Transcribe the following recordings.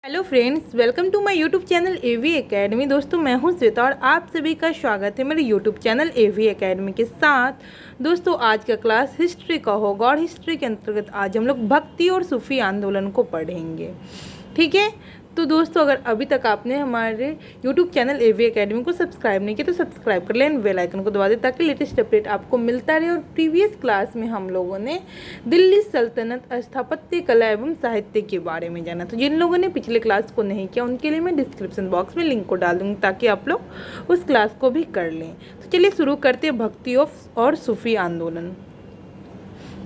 Hello friends, welcome to my YouTube channel AV academy. दोस्तों, मैं हूं श्वेता और आप सभी का स्वागत है मेरे यूट्यूब चैनल एवी एकेडमी के साथ। दोस्तों, आज का क्लास हिस्ट्री का होगा और हिस्ट्री के अंतर्गत आज हम लोग भक्ति और सूफी आंदोलन को पढ़ेंगे। ठीक है, तो दोस्तों, अगर अभी तक आपने हमारे यूट्यूब चैनल एवी एकेडमी को सब्सक्राइब नहीं किया तो सब्सक्राइब कर लें, बेल आइकन को दबा दें ताकि लेटेस्ट अपडेट आपको मिलता रहे। और प्रीवियस क्लास में हम लोगों ने दिल्ली सल्तनत, स्थापत्य कला एवं साहित्य के बारे में जाना। तो जिन लोगों ने पिछले क्लास को नहीं किया उनके लिए मैं डिस्क्रिप्शन बॉक्स में लिंक को डाल दूँगी ताकि आप लोग उस क्लास को भी कर लें। तो चलिए शुरू करते हैं भक्ति और सूफी आंदोलन।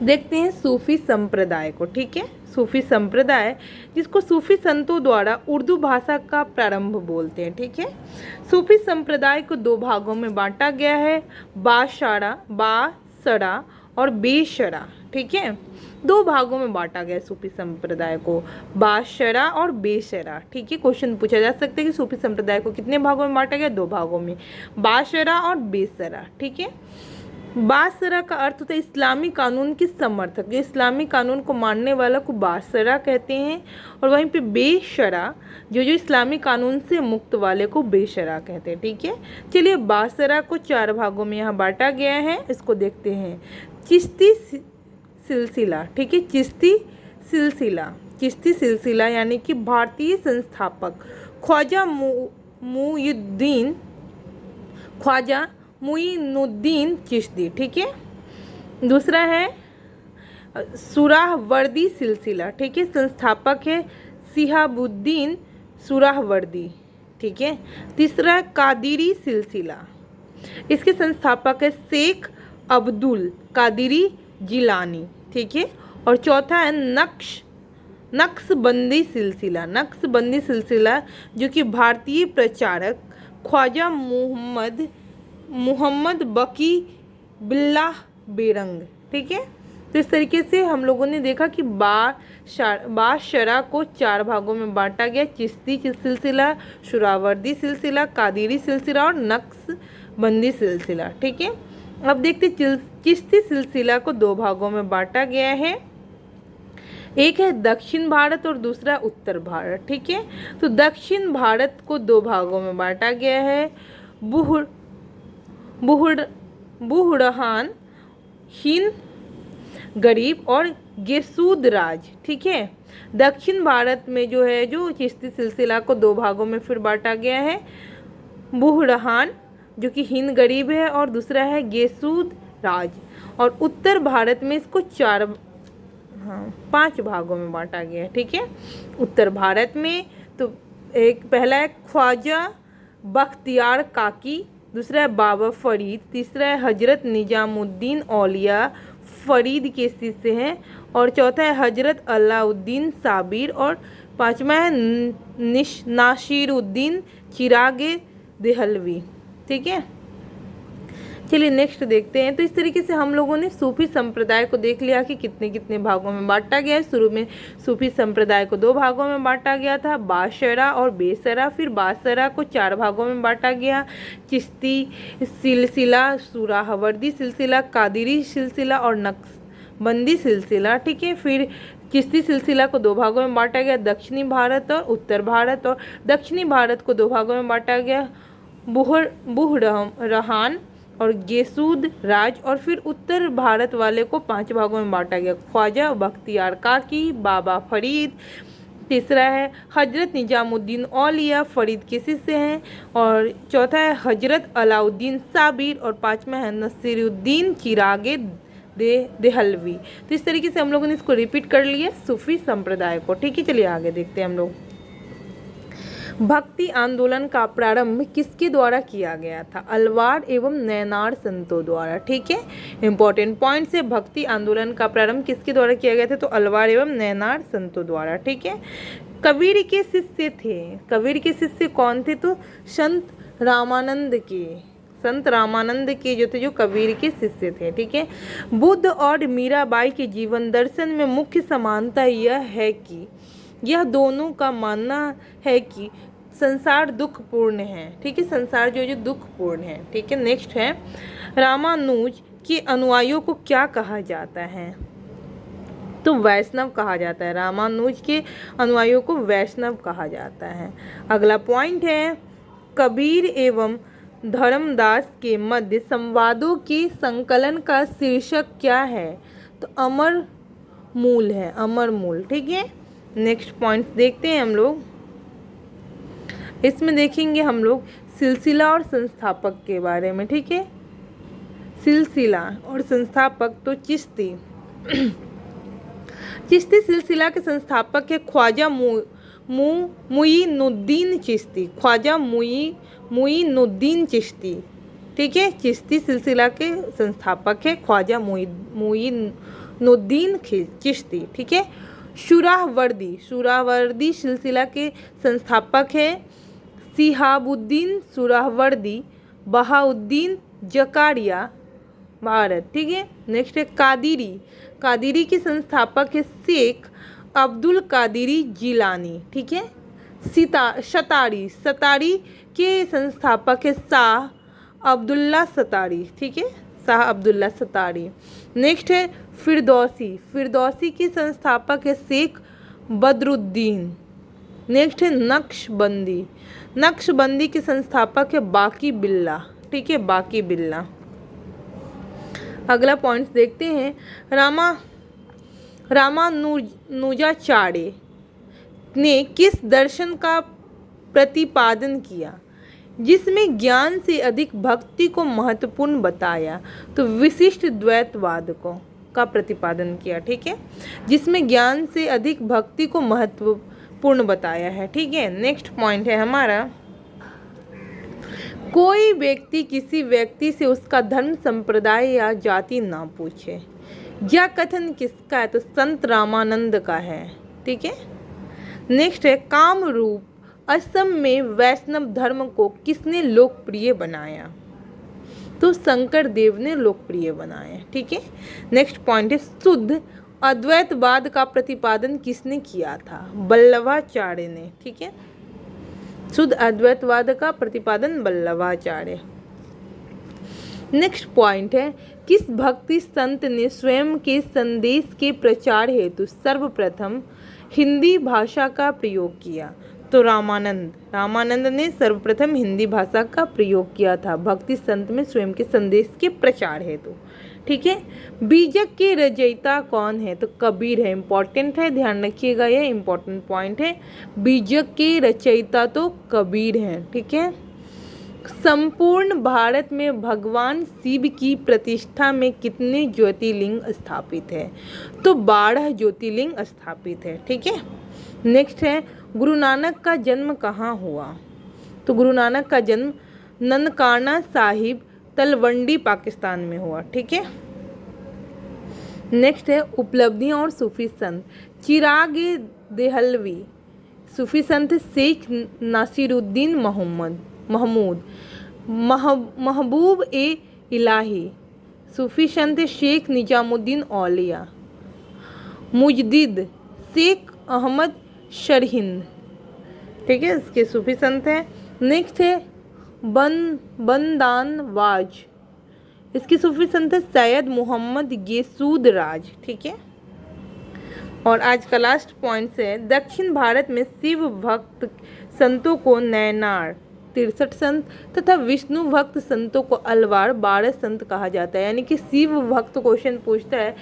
देखते हैं सूफी संप्रदाय को। ठीक है, सूफी संप्रदाय जिसको सूफी संतों द्वारा उर्दू भाषा का प्रारंभ बोलते हैं। ठीक है, सूफी संप्रदाय को दो भागों में बांटा गया है, बासरा और बेशरा। ठीक है, दो भागों में बांटा गया है सूफी संप्रदाय को, बाशरा और बेशरा। ठीक है, क्वेश्चन पूछा जा सकता है कि सूफी संप्रदाय को कितने भागों में बांटा गया? दो भागों में, बाशरा और बेशरा। ठीक है, बासरा का अर्थ होता है इस्लामी कानून के समर्थक, इस्लामी कानून को मानने वाला को बासरा कहते हैं। और वहीं पे बेशरा जो इस्लामी कानून से मुक्त वाले को बेशरा कहते हैं। ठीक है, चलिए बासरा को चार भागों में यहाँ बांटा गया है, इसको देखते हैं। चिश्ती सिलसिला। ठीक है, चिश्ती सिलसिला यानी कि भारतीय संस्थापक ख्वाजा मुइनुद्दीन चिश्ती। ठीक है, दूसरा है सुहरावर्दी सिलसिला। ठीक है, संस्थापक है शिहाबुद्दीन सुहरावर्दी। ठीक है, तीसरा है कादिरी सिलसिला, इसके संस्थापक है शेख अब्दुल कादिरी जिलानी। ठीक है, और चौथा है नक्शबंदी सिलसिला जो कि भारतीय प्रचारक ख्वाजा मोहम्मद बकी बिल्लाह बेरंग। ठीक है, तो इस तरीके से हम लोगों ने देखा कि बाशरा को चार भागों में बांटा गया, चिश्ती सिलसिला, सुहरावर्दी सिलसिला, कादिरी सिलसिला और नक्शबंदी सिलसिला। ठीक है, अब देखते चिश्ती सिलसिला को दो भागों में बांटा गया है, एक है दक्षिण भारत और दूसरा उत्तर भारत। ठीक है, तो दक्षिण भारत को दो भागों में बांटा गया है, बुहड़हान, हिंद गरीब और गेसूद राज। ठीक है, दक्षिण भारत में जो चिश्ती सिलसिला को दो भागों में फिर बांटा गया है, बुहड़हान जो कि हिंद गरीब है और दूसरा है गेसूद राज। और उत्तर भारत में इसको पांच भागों में बांटा गया है। ठीक है, उत्तर भारत में तो एक पहला है ख्वाजा बख्तियार काकी, दूसरा है बाबा फरीद, तीसरा है हजरत निजामुद्दीन औलिया फरीद के शिष्य हैं, और चौथा है हजरत अलाउद्दीन साबिर, और पांचवा है नासिरुद्दीन चिरागे देहलवी। ठीक है, चलिए नेक्स्ट देखते हैं। तो इस तरीके से हम लोगों ने सूफी संप्रदाय को देख लिया कि कितने कितने भागों में बांटा गया है। शुरू में सूफी संप्रदाय को दो भागों में बांटा गया था, बाशरा और बेसरा। फिर बासरा को चार भागों में बांटा गया, चिश्ती सिलसिला, सुहरावर्दी सिलसिला, कादिरी सिलसिला और नक्शबंदी सिलसिला। ठीक है, फिर चिश्ती सिलसिला को दो भागों में बांटा गया, दक्षिणी भारत और उत्तर भारत। और दक्षिणी भारत को दो भागों में बांटा गया, बुहड़हान और गेसूद राज। और फिर उत्तर भारत वाले को पांच भागों में बांटा गया, ख्वाजा बख्तियार काकी, बाबा फरीद, तीसरा है हजरत निजामुद्दीन औलिया फरीद के शिष्य हैं, और चौथा है हजरत अलाउद्दीन साबिर, और पांचवा है नसीरुद्दीन चिरागे देहलवी। तो इस तरीके से हम लोगों ने इसको रिपीट कर लिया सूफी संप्रदाय को। ठीक है, चलिए आगे देखते हैं हम लोग। भक्ति आंदोलन का प्रारंभ किसके द्वारा किया गया था? अलवार एवं नैनार संतों द्वारा। ठीक है, इंपॉर्टेंट पॉइंट से भक्ति आंदोलन का प्रारंभ किसके द्वारा किया गया था? तो अलवार एवं नैनार संतों द्वारा। ठीक है, कबीर के शिष्य थे। कबीर के शिष्य कौन थे? तो संत रामानंद के जो कबीर के शिष्य थे। ठीक है, बुद्ध और मीराबाई के जीवन दर्शन में मुख्य समानता यह है कि यह दोनों का मानना है कि संसार दुखपूर्ण है। ठीक है, संसार जो दुखपूर्ण है। ठीक है, नेक्स्ट है रामानुज के अनुयायियों को क्या कहा जाता है? तो वैष्णव कहा जाता है। रामानुज के अनुयायियों को वैष्णव कहा जाता है। अगला पॉइंट है, कबीर एवं धर्मदास के मध्य संवादों के संकलन का शीर्षक क्या है? तो अमर मूल है, अमर मूल। ठीक है, नेक्स्ट पॉइंट देखते हैं हम लोग। इसमें देखेंगे हम लोग सिलसिला और संस्थापक के बारे में। ठीक है, सिलसिला और संस्थापक तो चिश्ती चिश्ती सिलसिला के संस्थापक है ख्वाजा मुईनुद्दीन चिश्ती, ख्वाजा मुईनुद्दीन चिश्ती। ठीक है, चिश्ती सिलसिला के संस्थापक है ख्वाजा मुईनुद्दीन चिश्ती। ठीक है, सुहरावर्दी सिलसिला के संस्थापक है शिहाबुद्दीन सुहरावर्दी बहाउद्दीन जकारिया भारत। ठीक है, नेक्स्ट है कादिरी के संस्थापक है शेख अब्दुल कादिरी जिलानी। ठीक है, सतारी के संस्थापक है शाह अब्दुल्ला सतारी। ठीक है, शाह अब्दुल्ला सतारी। नेक्स्ट है फिरदौसी के संस्थापक है शेख बदरुद्दीन। नेक्स्ट है नक्शबंदी के संस्थापक है बाकी बिल्ला। ठीक है, बाकी बिल्ला। अगला पॉइंट्स देखते हैं, रामानुजाचार्य ने किस दर्शन का प्रतिपादन किया जिसमें ज्ञान से अधिक भक्ति को महत्वपूर्ण बताया? तो विशिष्ट द्वैतवाद का प्रतिपादन किया। ठीक है, जिसमें ज्ञान से अधिक भक्ति को महत्वपूर्ण बताया है। ठीक है, नेक्स्ट पॉइंट है हमारा, कोई व्यक्ति किसी व्यक्ति से उसका धर्म संप्रदाय या जाति ना पूछे। यह कथन किसका है? तो संत रामानंद का है। ठीक है, नेक्स्ट है कामरूप असम में वैष्णव धर्म को किसने लोकप्रिय बनाया? तो शंकर देव ने लोकप्रिय बनाया। ठीक है, नेक्स्ट पॉइंट है शुद्ध अद्वैतवाद का प्रतिपादन किसने किया था? वल्लभाचार्य ने। ठीक है, शुद्ध अद्वैतवाद का प्रतिपादन वल्लभाचार्य। नेक्स्ट पॉइंट है किस भक्ति संत ने स्वयं के संदेश के प्रचार हेतु सर्वप्रथम हिंदी भाषा का प्रयोग किया? तो रामानंद ने सर्वप्रथम हिंदी भाषा का प्रयोग किया था भक्ति संत में स्वयं के संदेश के प्रचार हेतु। ठीक है, बीजक के रचयिता कौन है? तो कबीर है। इंपॉर्टेंट है, ध्यान रखिएगा, यह इंपॉर्टेंट पॉइंट है। बीजक के रचयिता तो कबीर हैं। ठीक है, संपूर्ण भारत में भगवान शिव की प्रतिष्ठा में कितने ज्योतिर्लिंग स्थापित है? तो 12 ज्योतिर्लिंग स्थापित है। ठीक है, नेक्स्ट है गुरु नानक का जन्म कहाँ हुआ? तो गुरु नानक का जन्म ननकाना साहिब तलवंडी पाकिस्तान में हुआ। ठीक है, नेक्स्ट है उपलब्धियां और सूफी संत। चिराग देहलवी सूफी संत शेख नासिरुद्दीन महमूद महबूब ए इलाही सूफी संत शेख निजामुद्दीन औलिया मुजद्दिद शेख अहमद शरहिंद। ठीक है, इसके सूफी संत हैं। नेक्स्ट है बंदान वाज, इसकी सूफी संत है सैयद मोहम्मद गेसूद राज। ठीक है, और आज का लास्ट पॉइंट है दक्षिण भारत में शिव भक्त संतों को नैनार 63 संत तथा विष्णु भक्त संतों को अलवार 12 संत कहा जाता है। यानी कि शिव भक्त क्वेश्चन पूछता है,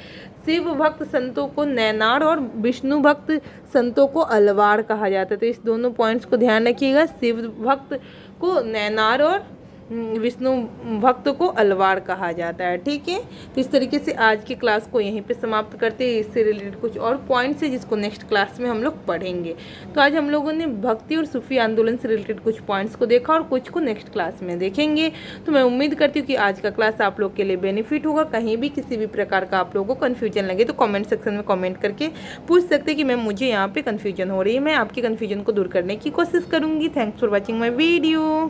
शिव भक्त संतों को नैनार और विष्णु भक्त संतों को अलवार कहा जाता है। तो इस दोनों पॉइंट्स को ध्यान रखिएगा, शिव भक्त को नैनार और विष्णु भक्त को अलवार कहा जाता है। ठीक है, तो इस तरीके से आज की क्लास को यहीं पे समाप्त करते हैं। इससे रिलेटेड कुछ और पॉइंट्स है जिसको नेक्स्ट क्लास में हम लोग पढ़ेंगे। तो आज हम लोगों ने भक्ति और सूफी आंदोलन से रिलेटेड कुछ पॉइंट्स को देखा और कुछ को नेक्स्ट क्लास में देखेंगे। तो मैं उम्मीद करती हूँ कि आज का क्लास आप लोग के लिए बेनिफिट होगा। कहीं भी किसी भी प्रकार का आप लोगों को कन्फ्यूजन लगे तो कॉमेंट सेक्शन में कॉमेंट करके पूछ सकते कि मैम मुझे यहाँ पे कन्फ्यूजन हो रही है। मैं आपकी कन्फ्यूजन को दूर करने की कोशिश करूँगी। Thanks for watching my video.